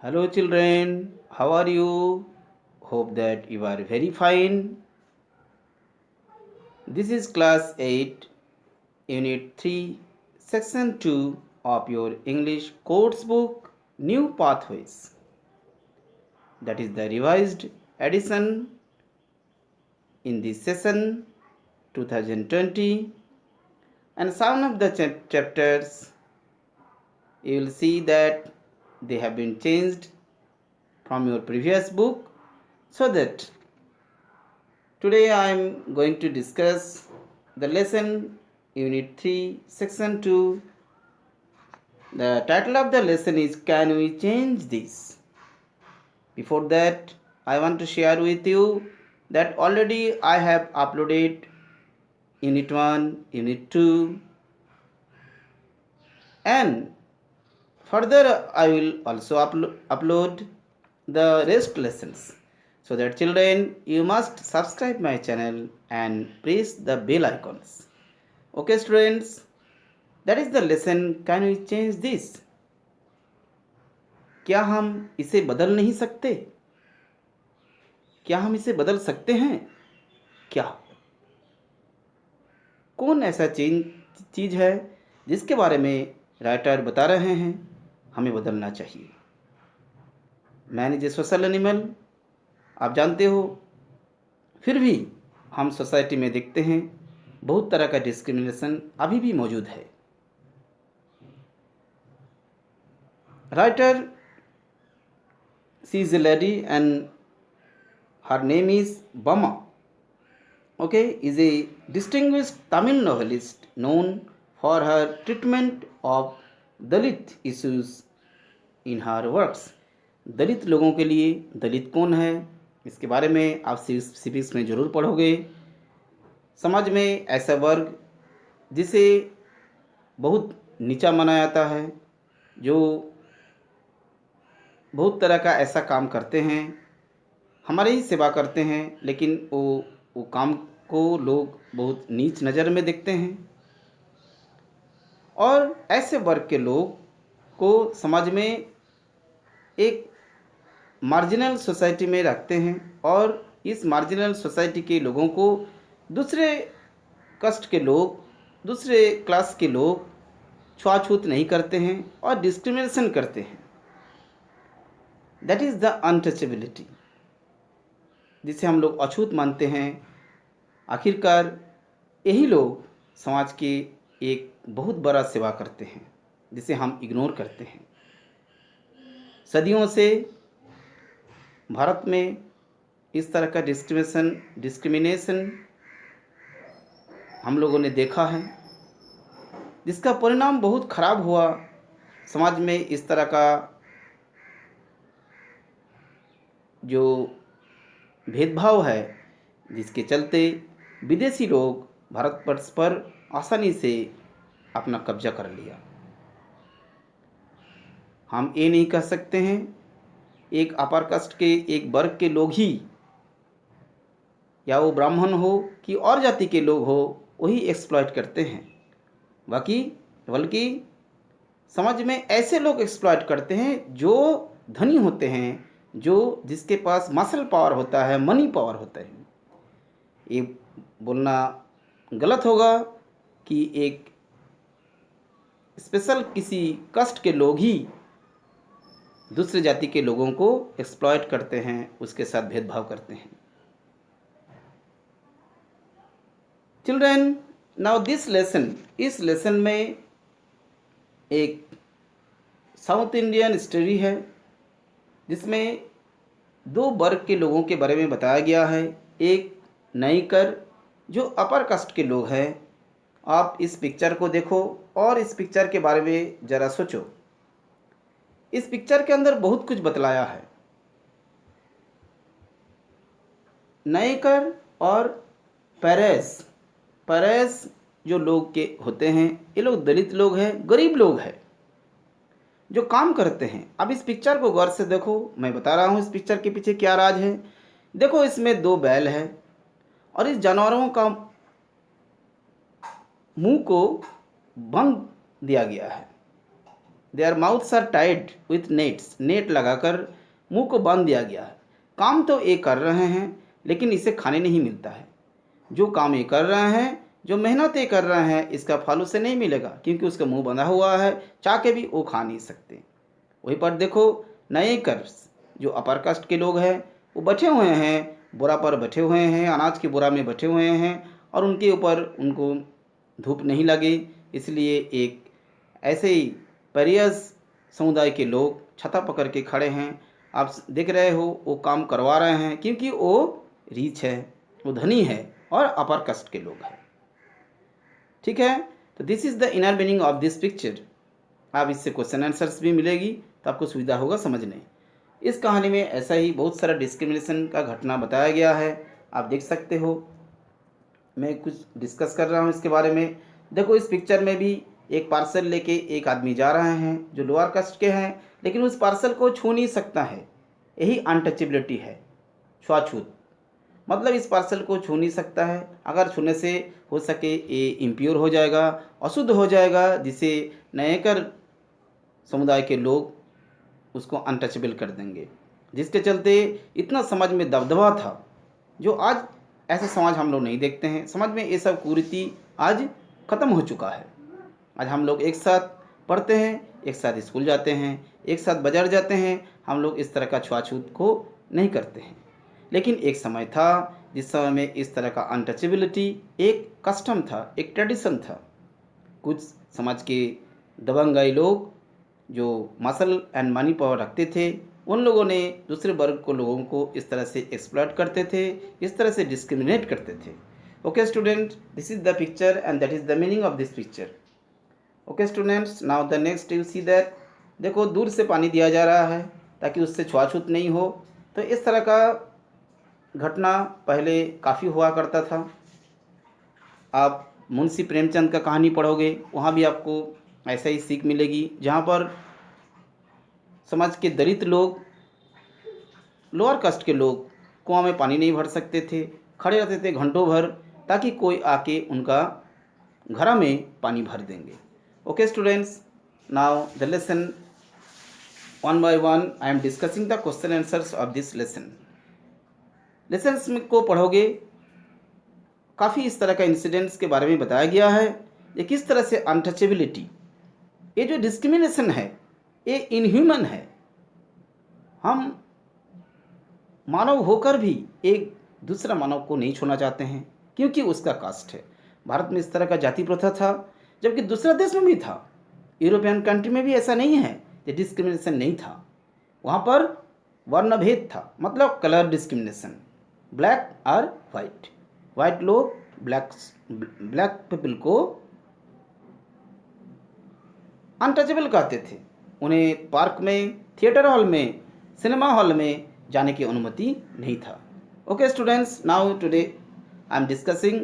Hello, children. How are you? Hope that you are very fine. This is class 8, unit 3, section 2 of your English course book, New Pathways. That is the revised edition in this session 2020. And some of the chapters you will see that they have been changed from your previous book, so that today I am going to discuss the lesson unit 3 section 2. The title of the lesson is Can We Change This? Before that, I want to share with you that already I have uploaded unit 1, unit 2, and further I will also upload the rest lessons. So that children, you must subscribe my channel and press the bell icons. Okay students, that is the lesson. Can we change this? क्या हम इसे बदल नहीं सकते? क्या हम इसे बदल सकते हैं क्या? कौन ऐसा चीज है जिसके बारे में राइटर बता रहे हैं हमें बदलना चाहिए? Man is a social animal, आप जानते हो। फिर भी हम सोसाइटी में देखते हैं बहुत तरह का डिस्क्रिमिनेशन अभी भी मौजूद है। Writer, she is a lady and her name is Bama. Okay, is a distinguished Tamil novelist known for her treatment of Dalit issues in her works. दलित लोगों के लिए दलित कौन है, इसके बारे में आप सिविक्स में ज़रूर पढ़ोगे। समाज में ऐसा वर्ग जिसे बहुत नीचा माना जाता है, जो बहुत तरह का ऐसा काम करते हैं, हमारे ही सेवा करते हैं, लेकिन वो काम को लोग बहुत नीच नज़र में देखते हैं और ऐसे वर्ग के लोग को समाज में एक मार्जिनल सोसाइटी में रखते हैं और इस मार्जिनल सोसाइटी के लोगों को दूसरे कास्ट के लोग, दूसरे क्लास के लोग छुआछूत नहीं करते हैं और डिस्क्रिमिनेशन करते हैं। दैट इज़ द अनटचेबिलिटी, जिसे हम लोग अछूत मानते हैं। आखिरकार यही लोग समाज के एक बहुत बड़ा सेवा करते हैं जिसे हम इग्नोर करते हैं। सदियों से भारत में इस तरह का डिस्क्रिमिनेशन हम लोगों ने देखा है, जिसका परिणाम बहुत खराब हुआ। समाज में इस तरह का जो भेदभाव है, जिसके चलते विदेशी लोग भारतवर्ष पर आसानी से अपना कब्जा कर लिया। हम ये नहीं कह सकते हैं एक अपर कास्ट के एक वर्ग के लोग ही, या वो ब्राह्मण हो कि और जाति के लोग हो, वही एक्सप्लॉइट करते हैं। बल्कि समाज में ऐसे लोग एक्सप्लॉइट करते हैं जो धनी होते हैं, जो जिसके पास मसल पावर होता है, मनी पावर होता है। ये बोलना गलत होगा कि एक स्पेशल किसी कास्ट के लोग ही दूसरे जाति के लोगों को एक्सप्लॉइट करते हैं, उसके साथ भेदभाव करते हैं। चिल्ड्रन, नाउ दिस लेसन, इस लेसन में एक साउथ इंडियन स्टोरी है जिसमें दो वर्ग के लोगों के बारे में बताया गया है। एक नायिकर जो अपर कास्ट के लोग हैं। आप इस पिक्चर को देखो और इस पिक्चर के बारे में ज़रा सोचो। इस पिक्चर के अंदर बहुत कुछ बतलाया है। नायिकर और पैरेस जो लोग के होते हैं, ये लोग दलित लोग हैं, गरीब लोग हैं जो काम करते हैं। अब इस पिक्चर को गौर से देखो, मैं बता रहा हूँ इस पिक्चर के पीछे क्या राज है। देखो, इसमें दो बैल है और इस जानवरों का मुंह को बंद दिया गया है। Their mouths are tied with nets, net लगाकर मुंह को बांध दिया गया है। काम तो ये कर रहे हैं लेकिन इसे खाने नहीं मिलता है। जो काम ये कर रहे हैं, जो मेहनत ये कर रहे हैं, इसका फल उसे नहीं मिलेगा क्योंकि उसका मुंह बंधा हुआ है, चाह के भी वो खा नहीं सकते। वहीं पर देखो नए कर्स जो अपर कास्ट के लोग हैं वो बैठे हुए हैं, बोरा पर बैठे हुए हैं, अनाज की बोरा में बैठे हुए हैं और उनके ऊपर उनको धूप नहीं लगे इसलिए एक ऐसे ही परियस समुदाय के लोग छता पकड़ के खड़े हैं। आप देख रहे हो वो काम करवा रहे हैं क्योंकि वो रीच है, वो धनी है और अपर कास्ट के लोग हैं। ठीक है, तो this is the inner meaning of this picture. आप इससे क्वेश्चन आंसर्स भी मिलेगी तो आपको सुविधा होगा समझने। इस कहानी में ऐसा ही बहुत सारा डिस्क्रिमिनेशन का घटना बताया गया है, आप देख सकते हो। मैं कुछ डिस्कस कर रहा हूँ इसके बारे में। देखो इस पिक्चर में भी एक पार्सल लेके एक आदमी जा रहे हैं जो लोअर कास्ट के हैं, लेकिन उस पार्सल को छू नहीं सकता है। यही अनटचेबिलिटी है, छुआछूत। मतलब इस पार्सल को छू नहीं सकता है, अगर छूने से हो सके ये इम्प्योर हो जाएगा, अशुद्ध हो जाएगा, जिसे नएकर समुदाय के लोग उसको अनटचेबल कर देंगे, जिसके चलते इतना समाज में दबदबा था जो आज ऐसा समाज हम लोग नहीं देखते हैं। समाज में ये सब कुरीति आज ख़त्म हो चुका है। आज हम लोग एक साथ पढ़ते हैं, एक साथ स्कूल जाते हैं, एक साथ बाजार जाते हैं, हम लोग इस तरह का छुआछूत को नहीं करते हैं। लेकिन एक समय था जिस समय में इस तरह का अनटचेबिलिटी एक कस्टम था, एक ट्रेडिशन था। कुछ समाज के दबंगाई लोग जो मसल एंड मनी पावर रखते थे, उन लोगों ने दूसरे वर्ग को लोगों को इस तरह से एक्सप्लॉइट करते थे, इस तरह से डिस्क्रिमिनेट करते थे। Okay student, this is the picture and that is the meaning of this picture. Okay students, now the next you see that, देखो दूर से पानी दिया जा रहा है ताकि उससे छुआछूत नहीं हो। तो इस तरह का घटना पहले काफ़ी हुआ करता था। आप मुंशी प्रेमचंद का कहानी पढ़ोगे, वहाँ भी आपको ऐसा ही सीख मिलेगी, जहाँ पर समाज के दलित लोग, लोअर कास्ट के लोग कुआं में पानी नहीं भर सकते थे, खड़े रहते थे घंटों भर ताकि कोई आके उनका घड़ा में पानी भर देंगे। Okay students, now the lesson one by one I am discussing the question answers of this lesson. Lessons में को पढ़ोगे, काफ़ी इस तरह का इंसिडेंट्स के बारे में बताया गया है। ये किस तरह से अनटचेबिलिटी, ये जो डिस्क्रिमिनेशन है, ये इनह्यूमन है। हम मानव होकर भी एक दूसरा मानव को नहीं छूना चाहते हैं क्योंकि उसका कास्ट है। भारत में इस तरह का जाति प्रथा था, जबकि दूसरा देश में भी था। यूरोपियन कंट्री में भी ऐसा नहीं है कि डिस्क्रिमिनेशन नहीं था, वहाँ पर वर्ण भेद था, मतलब कलर डिस्क्रिमिनेशन, ब्लैक और वाइट। वाइट लोग ब्लैक पीपल को अनटचेबल कहते थे, उन्हें पार्क में, थिएटर हॉल में, सिनेमा हॉल में जाने की अनुमति नहीं था। Okay students, now today I am discussing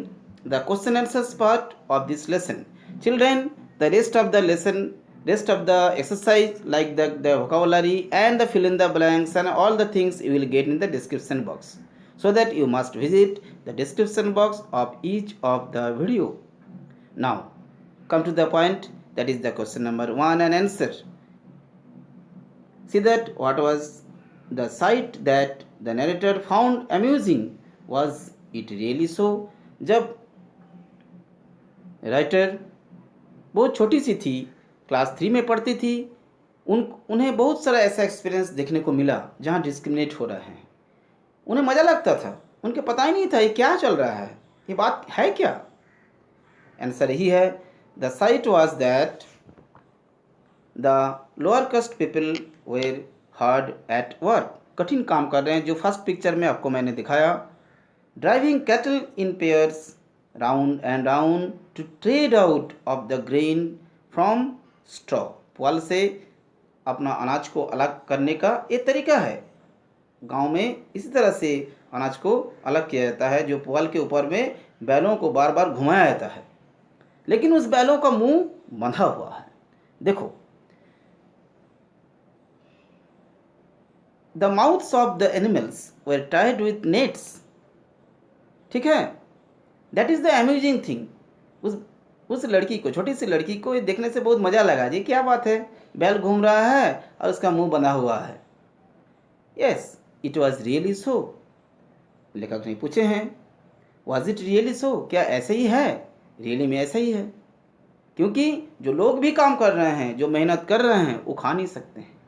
the question answers part of this lesson. Children, the rest of the lesson, rest of the exercise like the vocabulary and the fill in the blanks and all the things you will get in the description box, so that you must visit the description box of each of the video. Now come to the point, that is the question number 1 and answer. See that what was the sight that the narrator found amusing, was it really so? जब writer बहुत छोटी सी थी, class 3 में पढ़ती थी, उन्हें बहुत सारा ऐसा एक्सपीरियंस देखने को मिला जहाँ डिस्क्रिमिनेट हो रहे हैं। उन्हें मज़ा लगता था, उनके पता ही नहीं था ये क्या चल रहा है, ये बात है क्या। आंसर यही है, the sight was that the lower caste people were hard at work, कठिन काम कर रहे हैं। जो फर्स्ट पिक्चर में आपको मैंने दिखाया, driving cattle in pairs round and round to trade out of the grain from straw, पुआल से अपना अनाज को अलग करने का ये तरीका है। गांव में इसी तरह से अनाज को अलग किया जाता है, जो पुआल के ऊपर में बैलों को बार बार घुमाया जाता है, लेकिन उस बैलों का मुंह बंधा हुआ है। देखो, the mouths of the animals were tied with nets. ठीक है, that is the amazing thing. उस लड़की को, छोटी सी लड़की को ये देखने से बहुत मज़ा लगा जी, क्या बात है, बैल घूम रहा है और उसका मुंह बंधा हुआ है। Yes, it was really so. लेखक ने पूछे हैं, वॉज इट रियली सो, क्या ऐसे ही है? रियली में ऐसा ही है, क्योंकि जो लोग भी काम कर रहे हैं, जो मेहनत कर रहे हैं, वो खा नहीं सकते हैं।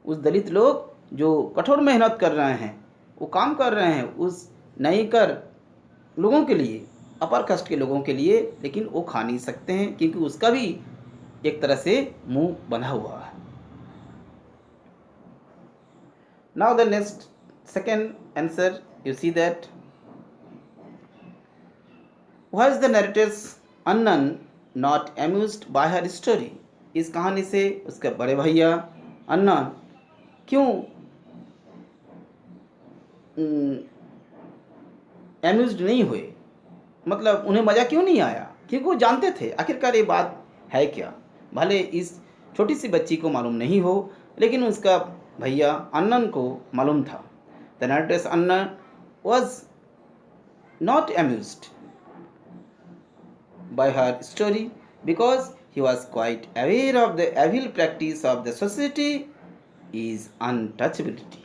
उस दलित लोग जो कठोर मेहनत कर रहे हैं, वो काम कर रहे हैं उस नहीं कर लोगों के लिए, अपर कास्ट के लोगों के लिए, लेकिन वो खा नहीं सकते हैं क्योंकि उसका भी एक तरह से मुंह बंधा हुआ है। Now the next second answer, you see that why is the narrator's Annan not amused by her story? इस कहानी से उसके बड़े भैया अन्नन क्यों एम्यूज्ड नहीं हुए, मतलब उन्हें मज़ा क्यों नहीं आया? क्योंकि वो जानते थे आखिरकार ये बात है क्या। भले इस छोटी सी बच्ची को मालूम नहीं हो, लेकिन उसका भैया अन्नन को मालूम था। The narrator's Annan was not amused by her story because he was quite aware of the evil practice of the society is untouchability.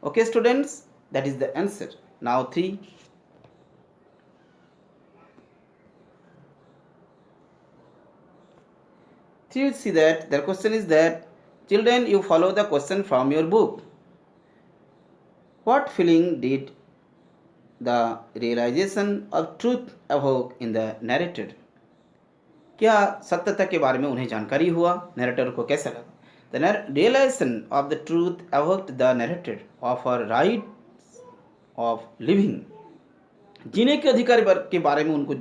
Okay students, that is the answer. Now 3. You see that the question is that, children, you follow the question from your book. What feeling did the realization of truth evoke in the narrator? क्या सत्यता के बारे में उन्हें जानकारी हुआ? Narrator को कैसा लगा? The realisation of the truth evoked the narrator of her right of living. जीने के अधिकार के बारे में उनको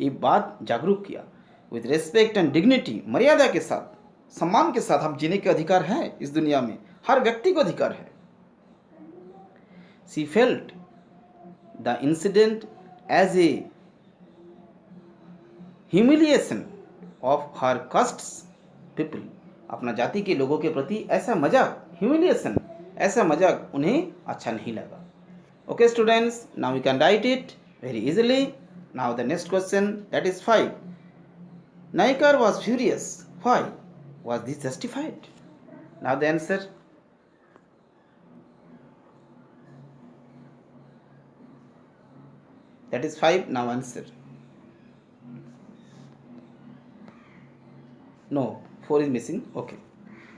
ये बात जागरूक किया। विथ रेस्पेक्ट एंड डिग्निटी, मर्यादा के साथ, सम्मान के साथ हम जीने के अधिकार है इस दुनिया में, हर व्यक्ति को अधिकार है। She felt the incident as a humiliation of her castes people. अपना जाति के लोगों के प्रति ऐसा मजाक, ह्यूमिलिएशन, ऐसा मजाक उन्हें अच्छा नहीं लगा। Okay students, now you can write it very easily. Now the next question, that is 5. Naikar was furious. Why? Was this justified? Now the answer. That is 5. Now answer. No, 4 is missing. Okay.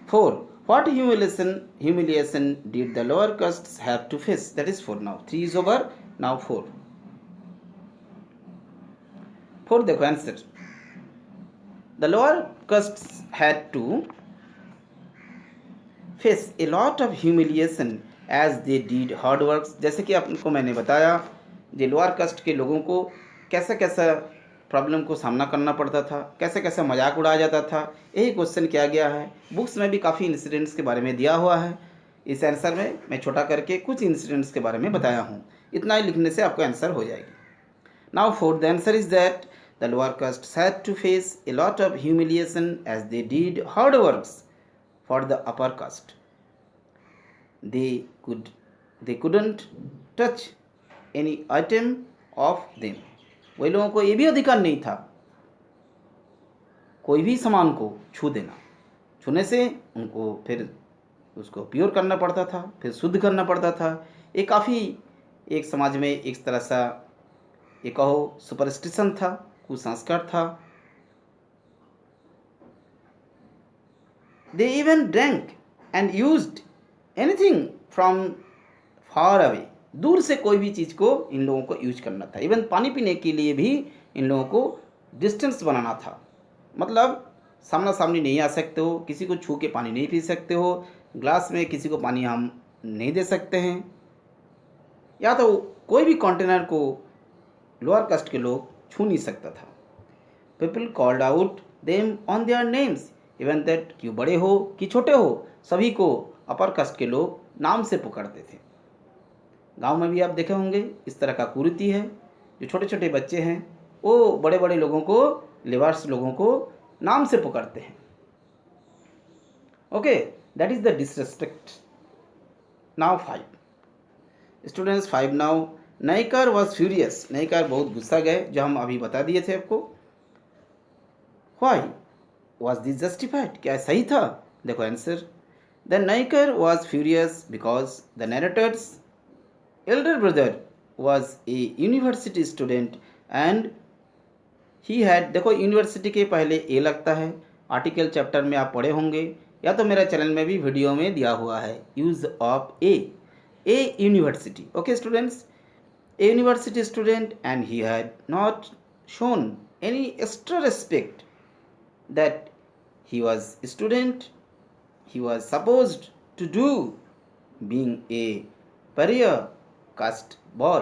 4. What humiliation did the lower castes have to face? That is 4. Now 3 is over. Now 4. 4 देखो answer. The lower castes had to face a lot of humiliation as they did hard works. जैसे कि आपको मैंने बताया, जो lower caste के लोगों को कैसा कैसा प्रॉब्लम को सामना करना पड़ता था, कैसे कैसे मजाक उड़ाया जाता था, यही क्वेश्चन किया गया है। बुक्स में भी काफ़ी इंसिडेंट्स के बारे में दिया हुआ है। इस आंसर में मैं छोटा करके कुछ इंसिडेंट्स के बारे में बताया हूँ। इतना ही लिखने से आपको आंसर हो जाएगी। Now 4, the answer is that the lower castes had to face a lot of humiliation as they did hard works for the upper caste. They couldn't touch any item of them. वही लोगों को ये भी अधिकार नहीं था कोई भी सामान को छू देना। छूने से उनको फिर उसको प्योर करना पड़ता था, फिर शुद्ध करना पड़ता था। ये काफ़ी एक समाज में एक तरह सा ये कहो सुपरस्टिशन था, कुसंस्कार था। They even drank and used anything from far away. दूर से कोई भी चीज़ को इन लोगों को यूज करना था। इवन पानी पीने के लिए भी इन लोगों को डिस्टेंस बनाना था। मतलब सामना सामनी नहीं आ सकते हो, किसी को छू के पानी नहीं पी सकते हो, ग्लास में किसी को पानी हम नहीं दे सकते हैं, या तो कोई भी कंटेनर को लोअर कास्ट के लोग छू नहीं सकता था। People called out them on their names, even that कि बड़े हो कि छोटे हो, सभी को अपर कास्ट के लोग नाम से पुकारते थे। गांव में भी आप देखे होंगे इस तरह का कुरीति है। जो छोटे छोटे बच्चे हैं वो बड़े बड़े लोगों को, लेबर्स लोगों को नाम से पुकारते हैं। Okay, that is the disrespect. Now 5 students, 5 now. Naicker was furious. Naicker बहुत गुस्सा गए, जो हम अभी बता दिए थे आपको। वाई? वॉज दिस जस्टिफाइड, क्या सही था? देखो answer, the Naicker was furious because the narrator's elder brother was a university student and he had, देखो यूनिवर्सिटी के पहले ए लगता है, आर्टिकल चैप्टर में आप पढ़े होंगे या तो मेरा चैनल में भी वीडियो में दिया हुआ है, use of A university. Okay students, A university student and he had not shown any extra respect that he was student he was supposed to do, being a pariah caste boy।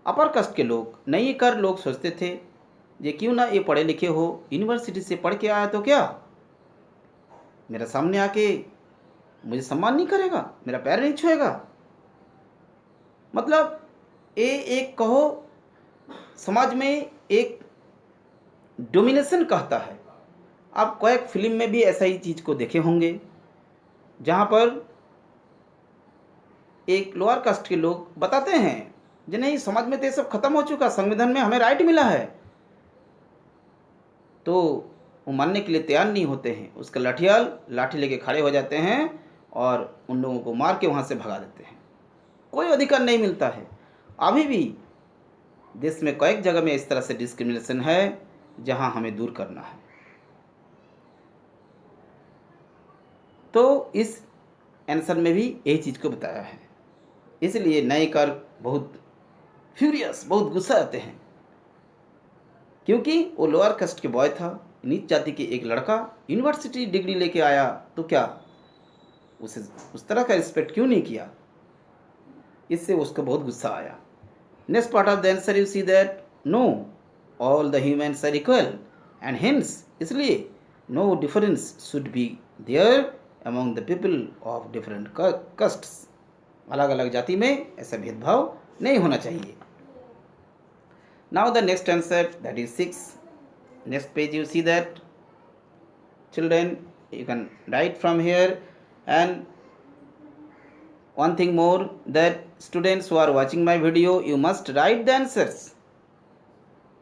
Upper caste के लोग, नहीं कर लोग सोचते थे ये क्यों ना ये पढ़े लिखे हो, यूनिवर्सिटी से पढ़ के आया तो क्या मेरा सामने आके मुझे सम्मान नहीं करेगा, मेरा पैर नहीं छुएगा। मतलब ये एक कहो समाज में एक डोमिनेशन कहता है। आप कई फिल्म में भी ऐसा ही चीज़ को देखे होंगे जहाँ पर एक लोअर कास्ट के लोग बताते हैं कि नहीं समाज में तो ये सब खत्म हो चुका, संविधान में हमें राइट मिला है, तो वो मानने के लिए तैयार नहीं होते हैं। उसका लाठी लेके खड़े हो जाते हैं और उन लोगों को मार के वहाँ से भगा देते हैं। कोई अधिकार नहीं मिलता है। अभी भी देश में कई जगह में इस तरह से डिस्क्रिमिनेशन है जहाँ हमें दूर करना है। तो इस आंसर में भी यही चीज़ को बताया है। इसलिए नए कर बहुत फ्यूरियस, बहुत गुस्सा आते हैं, क्योंकि वो लोअर कास्ट के बॉय था, नीच जाति के एक लड़का यूनिवर्सिटी डिग्री लेके आया, तो क्या उसे उस तरह का रिस्पेक्ट क्यों नहीं किया? इससे उसको बहुत गुस्सा आया। Next part of the answer you see that no all the humans are equal and hence, इसलिए no difference should be there among the people of different castes। अलग अलग जाति में ऐसा भेदभाव नहीं होना चाहिए। Now the next answer, that is 6. Next page you see that children you can write from here, and one thing more, that students who are watching my video, you must write the answers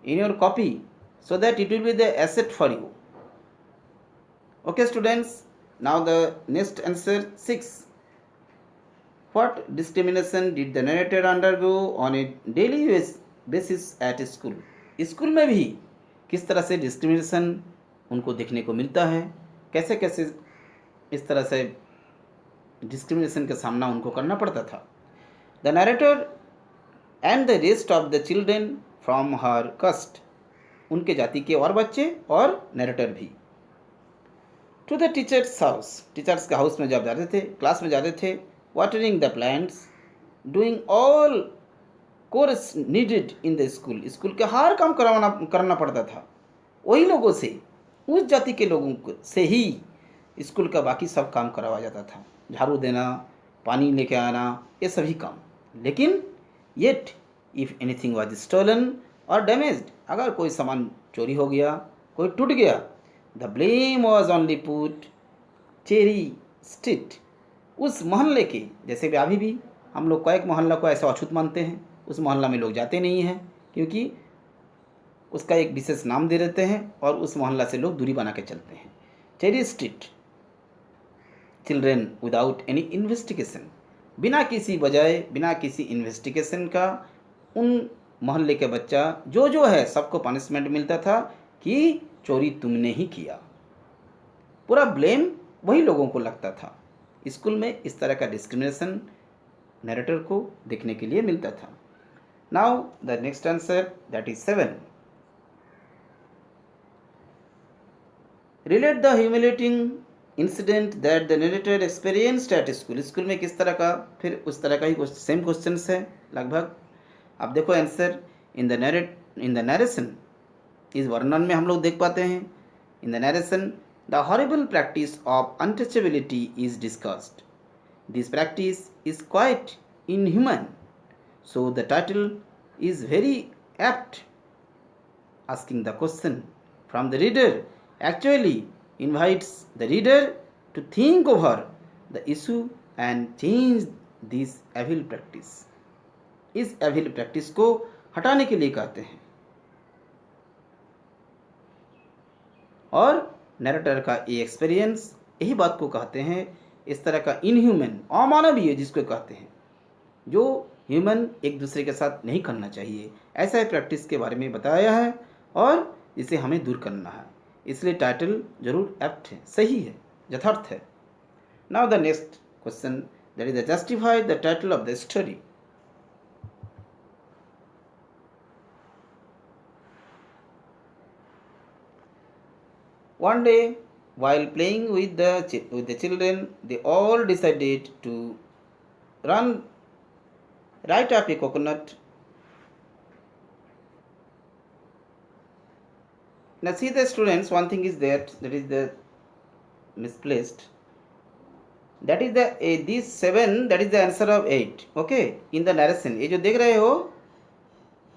in your copy so that it will be the asset for you। Okay students, now the next answer 6. What discrimination did the narrator undergo on a daily basis at school? School में भी किस तरह से discrimination उनको देखने को मिलता है, कैसे कैसे इस तरह से डिस्क्रिमिनेशन का सामना उनको करना पड़ता था। The narrator and the rest of the children from her caste, उनके जाति के और बच्चे और नरेटर भी। To the teachers house, teachers के हाउस में जब जाते थे, क्लास में जाते थे, watering the plants, doing all chores needed in the school, school के हर काम करना पड़ता था वही लोगों से, उस जाति के लोगों से ही स्कूल का बाकी सब काम करवाया जाता था, झाड़ू देना, पानी लेके आना, ये सभी काम। लेकिन yet if anything was stolen और डैमेज्ड, अगर कोई सामान चोरी हो गया, कोई टूट गया, the blame was only put cheri street, उस मोहल्ले के, जैसे कि अभी भी हम लोग कई मोहल्ला को ऐसा अछूत मानते हैं, उस मोहल्ला में लोग जाते नहीं हैं क्योंकि उसका एक विशेष नाम दे देते हैं और उस मोहल्ला से लोग दूरी बना के चलते हैं। Cherry street, children without any investigation, बिना किसी वजह, बिना किसी इन्वेस्टिगेशन का उन मोहल्ले के बच्चा जो है सबको पनिशमेंट मिलता था कि चोरी तुमने ही किया, पूरा ब्लेम वही लोगों को लगता था। स्कूल में इस तरह का डिस्क्रिमिनेशन नरेटर को देखने के लिए मिलता था। Now the next answer, that is 7. Relate the humiliating incident that the narrator experienced at school, school में किस तरह का, फिर उस तरह का ही सेम क्वेश्चन है लगभग। अब देखो आंसर, इन द नरेशन, इस वर्णन में हम लोग देख पाते हैं, in the narration the horrible practice of untouchability is discussed, this practice is quite inhuman, so the title is very apt. Asking the question from the reader actually invites the reader to think over the issue and change this evil practice। इस evil practice को हटाने के लिए कहते हैं। और narrator का ये एक्सपीरियंस, यही बात को कहते हैं। इस तरह का इनह्यूमन, अमानवीय जिसको कहते हैं, जो ह्यूमन एक दूसरे के साथ नहीं करना चाहिए, ऐसा ही प्रैक्टिस के बारे में बताया है और इसे हमें दूर करना है। इसलिए टाइटल जरूर एप्ट है, सही है, यथार्थ है। Now the next question, that is the justify the title of the story. One day, while playing with the children, they all decided to run right up a coconut. Now see the students, one thing is that is the misplaced. That is the this 7, that is the answer of 8. Okay, in the narration, ये जो देख रहे हो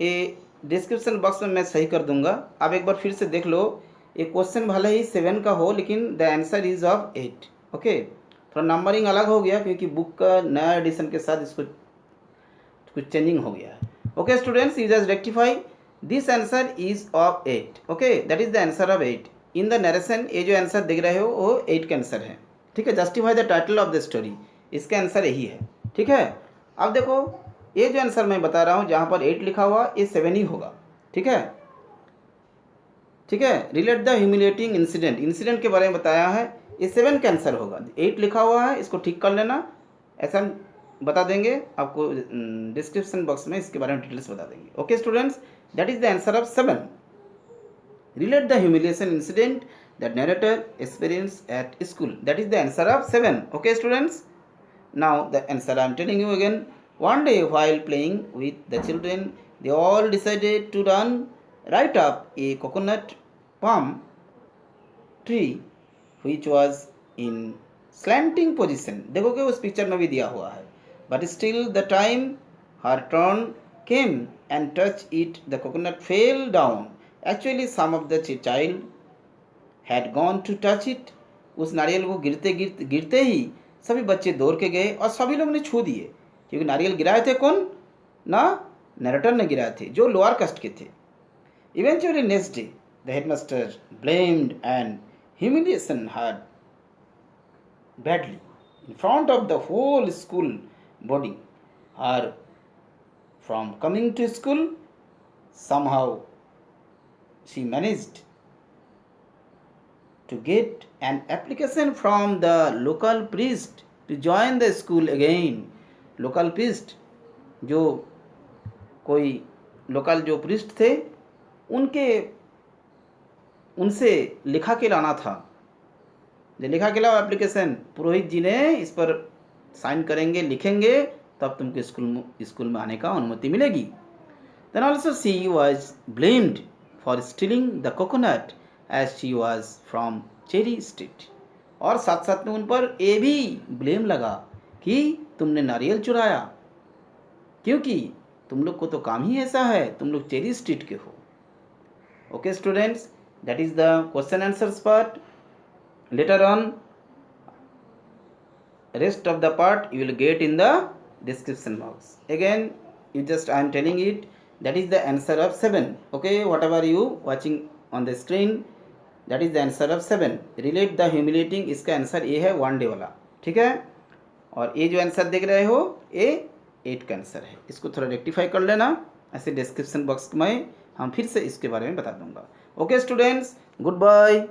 ये description box में मैं सही कर दूंगा, आप एक बार फिर से देख लो। ये क्वेश्चन भले ही 7 का हो, लेकिन the answer is of 8। Okay, थोड़ा नंबरिंग अलग हो गया क्योंकि बुक का नया एडिशन के साथ इसको कुछ चेंजिंग हो गया है। Okay students, you just rectify, this answer is of 8। Okay, that is the answer of 8 in the narration. ये जो आंसर देख रहे हो वो 8 का आंसर है। ठीक है, justify the title of the story, इसका आंसर यही है। ठीक है, अब देखो ये जो आंसर मैं बता रहा हूँ जहाँ पर 8 लिखा हुआ, ये 7 ही होगा। ठीक है, ठीक है, relate the humiliating incident, incident के बारे में बताया है, ये 7 का आंसर होगा। 8 लिखा हुआ है, इसको ठीक कर लेना, ऐसा बता देंगे आपको डिस्क्रिप्शन बॉक्स में, इसके बारे में डिटेल्स बता देंगे। Okay students, that is the answer of 7। Relate the humiliation incident that narrator experience at school, that is the answer of 7। Okay students, now the answer I am telling you again. One day, while playing with the children, they all decided to run right up a coconut palm tree which was in slanting position. देखोगे उस picture में भी दिया हुआ है। But still the time her turn came and touched it, the coconut fell down. Actually, some of the child had gone to touch it. उस नारियल को गिरते ही सभी बच्चे दौड़ के गए और सभी लोग ने छू दिए, क्योंकि नारियल गिराए थे कौन ना, नरेटर ने गिराए थे जो लोअर कास्ट के थे। Eventually next day the headmaster blamed and humiliation her badly in front of the whole school body her from coming to school. somehow she managed to get an application from the local priest to join the school again. Local priest, जो कोई local जो priest थे उनसे लिखा के लाना था। जो लिखा के लाओ एप्लीकेशन, पुरोहित जी ने इस पर साइन करेंगे, लिखेंगे, तब तुमको स्कूल में आने का अनुमति मिलेगी। Then also she was blamed for stealing the coconut as she was from Cherry Street. और साथ साथ में उन पर ये भी ब्लेम लगा कि तुमने नारियल चुराया, क्योंकि तुम लोग को तो काम ही ऐसा है, तुम लोग चेरी स्ट्रीट के हो। Okay students, that is the question answers part. Later on rest of the part you will get in the description box. Again, you just I am telling it, that is the answer of 7. Okay, whatever you watching on the screen, that is the answer of 7. relate the humiliating, इसका answer ये है 1 day वाला। ठीक है, और ये जो answer देख रहे हो ये 8 का आंसर है। इसको थोड़ा रेक्टिफाई कर लेना, ऐसे डिस्क्रिप्शन बॉक्स में हम फिर से इसके बारे में बता दूंगा। Okay students, good bye.